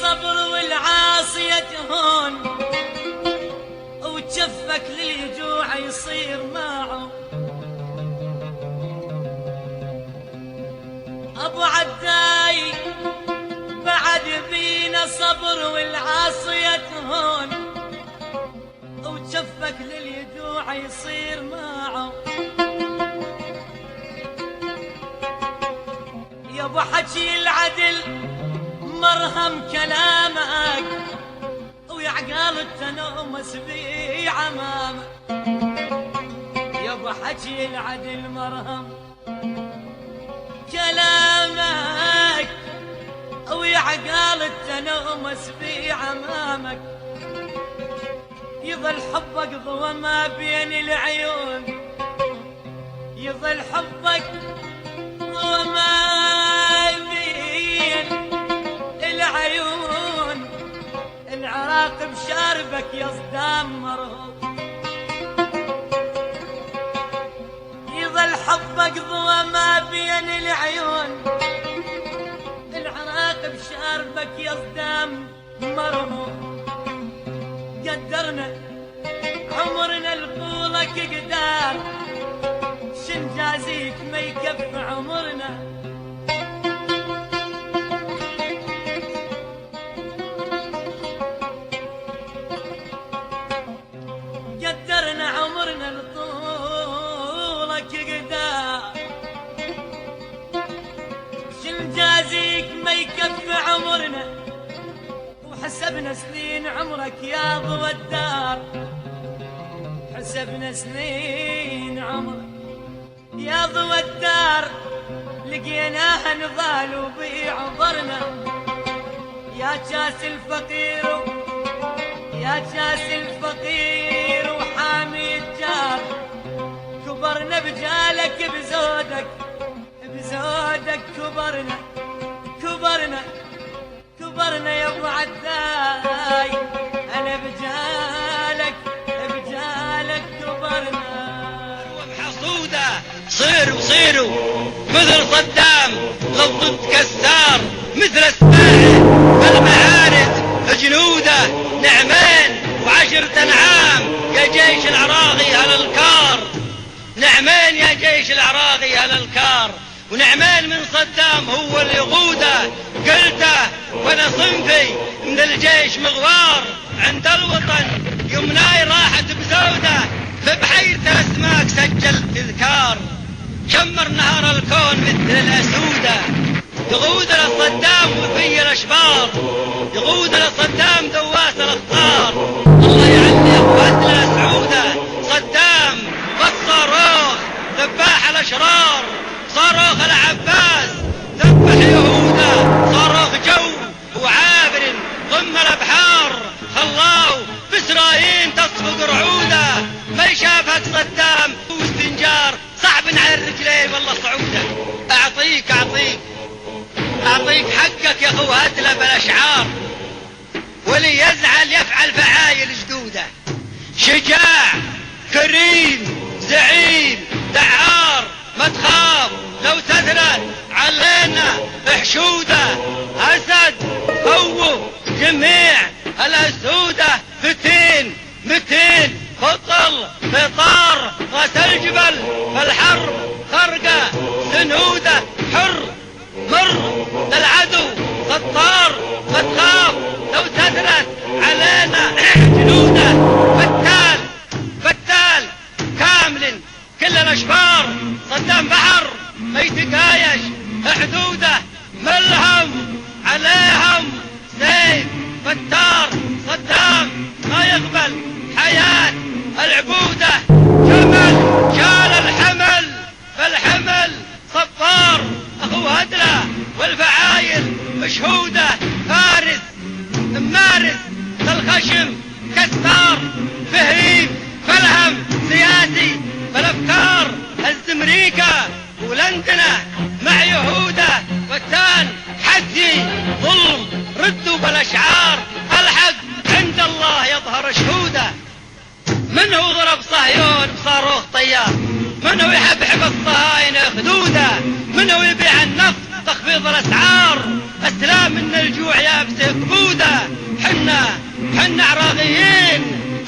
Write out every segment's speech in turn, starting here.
الصبر والعاصية تهون، وجفك للجوع يصير معه. ابو عداي بعد بينا صبر والعاصية تهون، وجفك للجوع يصير معه. يا ابو حكي العدل مرهم كلامك، ويا عقال التنومس بي عمامك. يا ابو حكي العدل مرهم كلامك، ويا عقال التنومس بي عمامك. يظل حبك ضوى ما بين العيون، يظل حبك ضوى ما بين العيون. العراق بشاربك يصدام مرهوب، يظل حبك ضوى ما بين العيون. العراق بشاربك يصدام مرهوب. قدرنا عمرنا لطولك قدار، شنجازيك ما يكفي عمرنا. قدرنا عمرنا لطولك قدار، شنجازيك ما يكفي عمرنا. وحسبنا سنين عمرك يا ضوى الدار، حسبنا سنين عمرك يا ضوى الدار. لقيناها نضال وبيعبرنا. يا كاس الفقير يا كاس الفقير وحامي الجار، كبرنا بجالك بزودك بزودك. كبرنا كبرنا كبرنا يا ابو عداي، انا بجالك بجالك كبرنا. حصوده صيروا صيروا مثل صدام، للضد كسار مثل الساعد بالمعارك جنوده. نعمين وعشرة انعام يا جيش العراقي على الكار، نعمين يا جيش العراقي على الكار. ونعمين من صدام هو اللي يقوده، قلته وانا صنفي من الجيش مغوار. عند الوطن يمناي راحت بزوده، في بحيرة الاسماك سجل تذكار. شمر نهار الكون مثل الاسوده، يقود لصدام وفي الاشبار، يقود لصدام دواس الاخطار. الله يعلي اخواتنا سعوده، صدام والصاروخ ذباح الاشرار. صاروخ العباس ذبح يهودا، صاروخ جو وعابر ضم الابحار. خلاه بسرايين تصفق رعوده، ما يشافك صدام واستنجار. صعب على الرجلين والله صعوده. اعطيك حقك يا اخو هدله بالاشعار، واللي يزعل يفعل فعايل جدوده. شجاع كريم زعيم دعار، ما تخاف لو تثرت علينا حشوده. اسد هو جميع الاسوده، 200 بطل بطار راس الجبل فالحرب خرقه سنوده. حر مر للعدو سطار، ما تخاف لو تثرت علينا جنوده. فتال كامل كل الاشفار. صدام بحر ما يتقايش حدوده، ملهم عليهم سيف فتار. صدام ما يقبل حياة العبودة. جمل شال الحمل فالحمل صفار، اخو هدله والفعايل مشهوده. فارس مارس للخشم كسار، فهيم فالهم سياسي فالافكار. الزمريكا ولندنا مع يهوده، والتان حدي ظلم ردوا بالاشعار. الحق عند الله يظهر شهوده. من هو ضرب صهيون بصاروخ طيار؟ من هو يحبحب الصهاينه خدوده؟ من هو يبيع النفط تخفيض الاسعار؟ استلام من الجوع يابسك بوده. حنا عراغيين،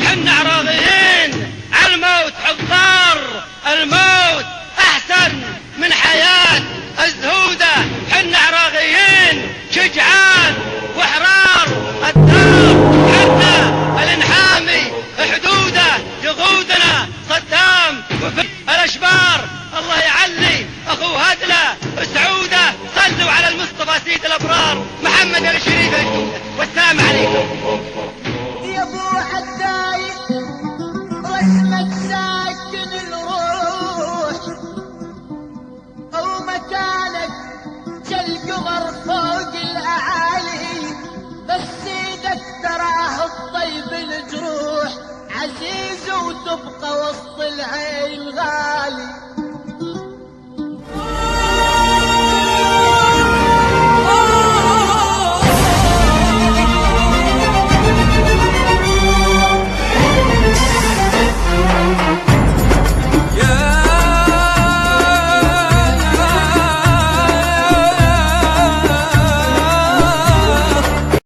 حنا عراغيين، عالموت حضار، الموت احسن من حياة الزهودة. حنا عراغيين شجعان واحرار الدار، حنا الانحامي حدوده يغودنا صدام وفي الاشبار. الله يعلي اخو هدله سعوده، صلوا على المصطفى سيد الابرار محمد الشريف الجوده. والسلام عليكم. يا ابو عداي رسمك ساكن الروح، او مكانك كالقمر فوق الاعالي، بس ايدك تراه الطيب الجروح عزيز وتبقى وسط العالي.